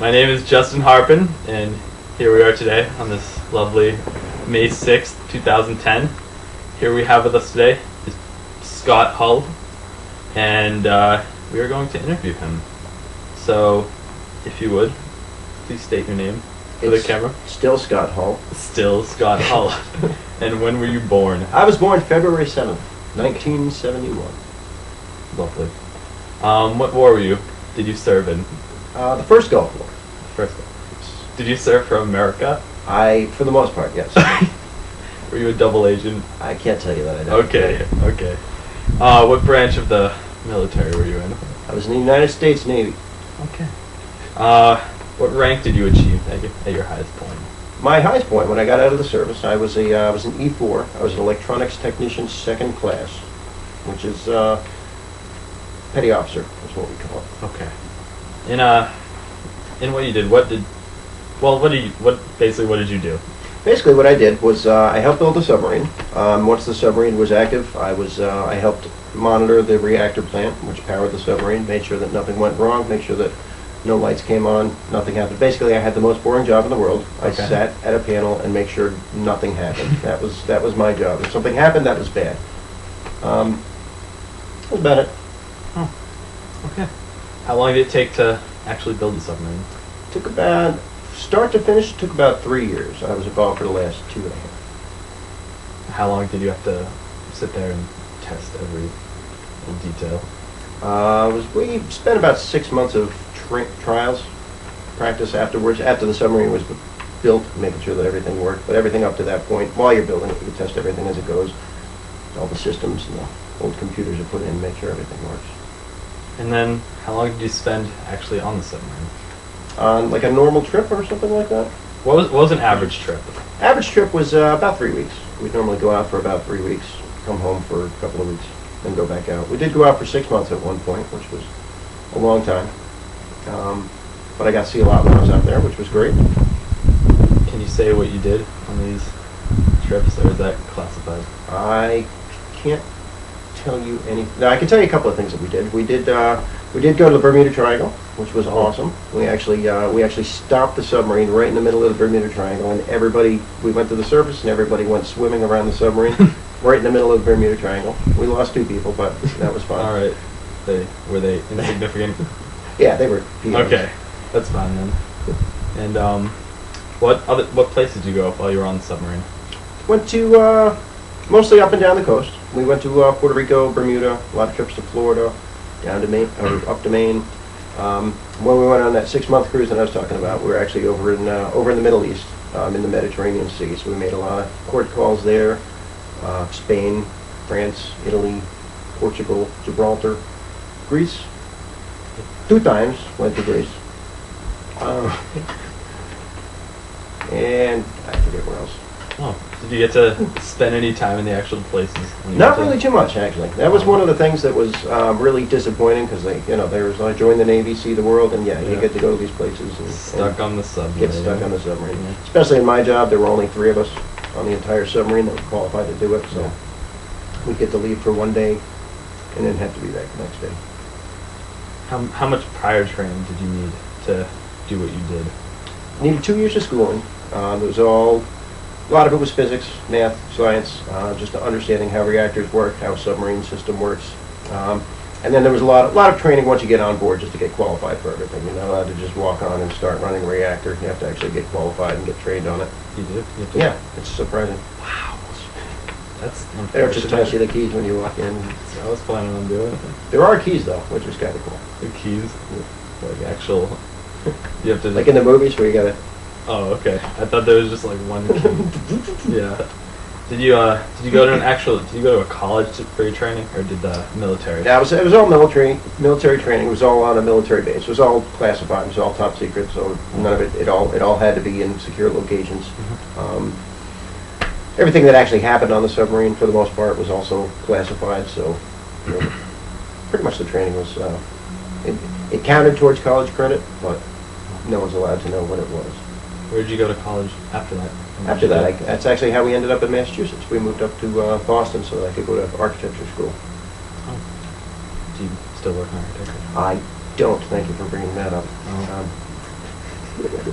My name is Justin Harpin, and here we are today on this lovely May 6th, 2010. Here we have with us today is Scott Hull, and we are going to interview him. So, if you would, please state your name for the camera. Still Scott Hull. Still Scott Hull. And when were you born? I was born February 7th, 1971. Lovely. What war did you serve in? The first Gulf War. First. Did you serve for America? For the most part, yes. Were you a double agent? I can't tell you that. I don't. Okay. What branch of the military were you in? I was in the United States Navy. Okay. What rank did you achieve at your highest point? My highest point when I got out of the service, I was an E4. I was an electronics technician, second class, which is petty officer is what we call it. Okay. In what you did, what did you do? Basically, what I did was I helped build the submarine. Once the submarine was active, I helped monitor the reactor plant, which powered the submarine, made sure that nothing went wrong, make sure that no lights came on, nothing happened. Basically, I had the most boring job in the world. I sat at a panel and make sure nothing happened. That was my job. If something happened, that was bad. That was about it. Oh, okay. How long did it take to actually build the submarine? Took about, start to finish, took about 3 years. I was involved for the last 2.5. How long did you have to sit there and test every detail? We spent about 6 months of trials, practice afterwards, after the submarine was built, making sure that everything worked. But everything up to that point, while you're building it, you can test everything as it goes. All the systems and the old computers are put in, make sure everything works. And then, how long did you spend actually on the submarine? On like a normal trip or something like that? What was an average trip? Average trip was about 3 weeks. We'd normally go out for about 3 weeks, come home for a couple of weeks, then go back out. We did go out for 6 months at one point, which was a long time. But I got to see a lot when I was out there, which was great. Can you say what you did on these trips, or is that classified? I can't tell you any. No, I can tell you a couple of things that we did. We did go to the Bermuda Triangle, which was awesome. We actually stopped the submarine right in the middle of the Bermuda Triangle, and we went to the surface, and everybody went swimming around the submarine right in the middle of the Bermuda Triangle. We lost 2 people, but that was fun. All right. Were they insignificant? Yeah, they were. Okay, that's fine then. And what places did you go while you were on the submarine? Went to mostly up and down the coast. We went to Puerto Rico, Bermuda, a lot of trips to Florida, down to Maine, or up to Maine. When we went on that 6-month cruise that I was talking about, we were actually over in the Middle East, in the Mediterranean Sea. So we made a lot of port calls there: Spain, France, Italy, Portugal, Gibraltar, Greece. 2 times went to Greece. And I forget where else. Oh, did you get to spend any time in the actual places? Not really too much, actually. That was one of the things that was really disappointing, because I joined the Navy, see the world, and you get to go to these places and stuck on the submarine. Get stuck on the submarine. Yeah. Especially in my job, there were only 3 of us on the entire submarine that were qualified to do it, so we'd get to leave for 1 day and then have to be back the next day. How much prior training did you need to do what you did? Needed 2 years of schooling. A lot of it was physics, math, science, just understanding how reactors work, how a submarine system works. And then there was a lot of training once you get on board, just to get qualified for everything. You're not allowed to just walk on and start running a reactor. You have to actually get qualified and get trained on it. You do? Yeah, it's surprising. Wow. That's they don't just toss you the keys when you walk in. So I was planning on doing it. There are keys, though, which is kind of cool. The keys? Like actual... You have to... Like in the movies where you gotta... Oh, okay. I thought there was just like one key. Yeah. Did you go to a college for your training, or did the military? Yeah, it was all military training. It was all on a military base. It was all classified. It was all top secret, so none of it all had to be in secure locations. Mm-hmm. Everything that actually happened on the submarine, for the most part, was also classified, so pretty much the training was, it counted towards college credit, but no one's allowed to know what it was. Where did you go to college after that? After that, that's actually how we ended up in Massachusetts. We moved up to Boston so that I could go to architecture school. Oh. Do you still work in architecture? I don't. Thank you for bringing that up.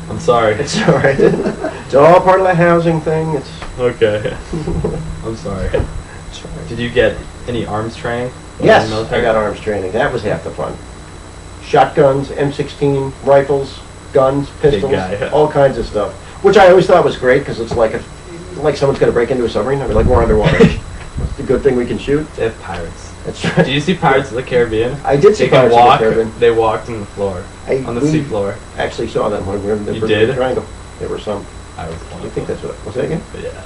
I'm sorry. It's all right. It's all part of the housing thing. It's Okay. I'm sorry. it's all right. Did you get any arms training? Yes, in the I military? got arms training. That was half the fun. Shotguns, M16, rifles, guns, pistols, guy. all kinds of stuff. Which I always thought was great because it's like like someone's going to break into a submarine. I mean, like we're underwater. It's a good thing we can shoot. They have pirates. That's right. Did you see Pirates of the Caribbean? I did see They can Pirates of the walk. Caribbean. They walked on the floor, on the We sea floor. actually saw them when we were in the You Bermuda did? Triangle. There were some. I was one I of think them. that's what. Was that again? But yeah.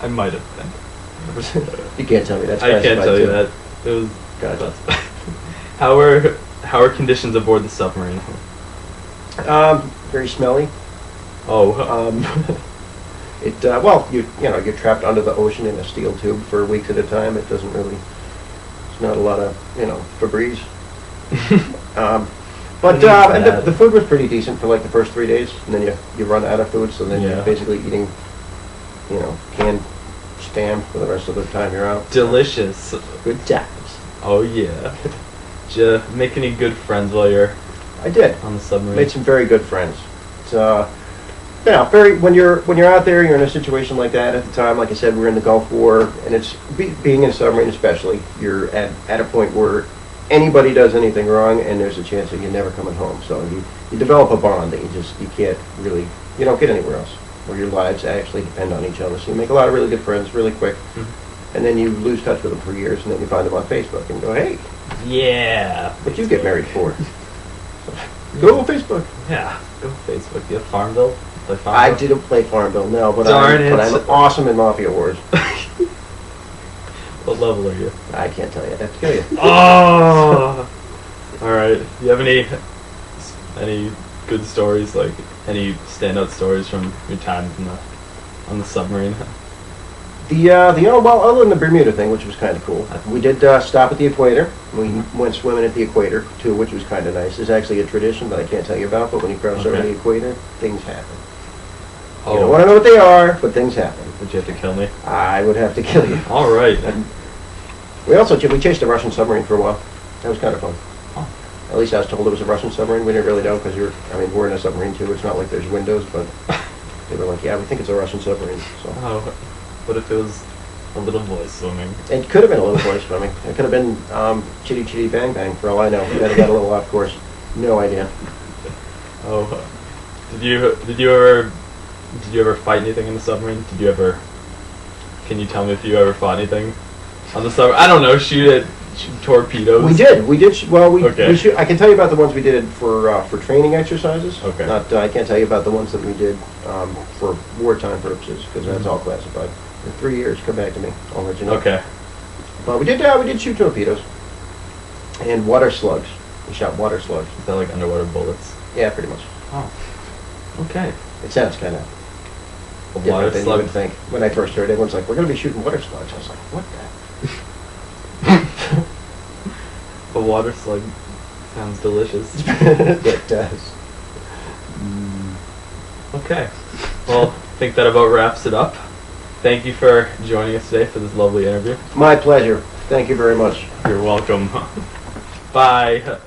I might have been. You can't tell me. That's I can't classified tell you too. that. It was. Gotcha. How are conditions aboard the submarine? Very smelly. Oh, Well, you're trapped under the ocean in a steel tube for weeks at a time. It doesn't really. It's not a lot of Febreze. But and the food was pretty decent for like the first 3 days, and then you run out of food, so then Yeah. you're basically eating, canned Spam for the rest of the time you're out. delicious. Good times. Oh yeah. Did you make any good friends while you're I did. on the submarine? Made some very good friends. It's very when you're out there, you're in a situation like that. At the time, like I said, we were in the Gulf War, and it's being in a submarine, especially, you're at a point where anybody does anything wrong, and there's a chance that you're never coming home. So you develop a bond that you can't really don't get anywhere else, where your lives actually depend on each other. So you make a lot of really good friends really quick, and then you lose touch with them for years, and then you find them on Facebook and go, hey, Yeah. what'd you get married for? Go Facebook. Yeah. Go Facebook. You have Farmville? Play Farmville? I didn't play Farmville, no, but Darn it. I'm awesome in Mafia Wars. What level are you? I can't tell you. I'd have to kill you. Oh. All right. Do you have any good stories, like any standout stories from your time on the submarine? Well, other than the Bermuda thing, which was kind of cool, we did stop at the equator. We went swimming at the equator too, which was kind of nice. There's actually a tradition that I can't tell you about, but when you cross over Okay. the equator, things happen. Oh. You don't want to know what they are, but things happen. Would you have to kill me? I would have to kill you. All right. We chased a Russian submarine for a while. That was kind of fun. Oh. At least I was told it was a Russian submarine. We didn't really know because we're in a submarine too. It's not like there's windows, but they were like, yeah, we think it's a Russian submarine. So. Oh. What if it was a little boy swimming? It could have been a little boy swimming. It could have been Chitty Chitty Bang Bang for all I know. We got a little off course. No idea. Oh. Did you ever fight anything in the submarine? Can you tell me if you ever fought anything on the submarine? I don't know. Shoot torpedoes. We did. Okay. We shoot. I can tell you about the ones we did for training exercises. Okay. I can't tell you about the ones that we did for wartime purposes because that's all classified. In 3 years, come back to me. I'll let you know. Okay. But we did shoot torpedoes and water slugs. We shot water slugs. Is that like underwater bullets? Yeah, pretty much. Oh. Okay. It sounds kind of A different water than you slug. would think. When I first heard it, everyone's like, "We're going to be shooting water slugs." I was like, "What the?" A water slug sounds delicious. It does. Okay. Well, I think that about wraps it up. Thank you for joining us today for this lovely interview. My pleasure. Thank you very much. You're welcome. Bye.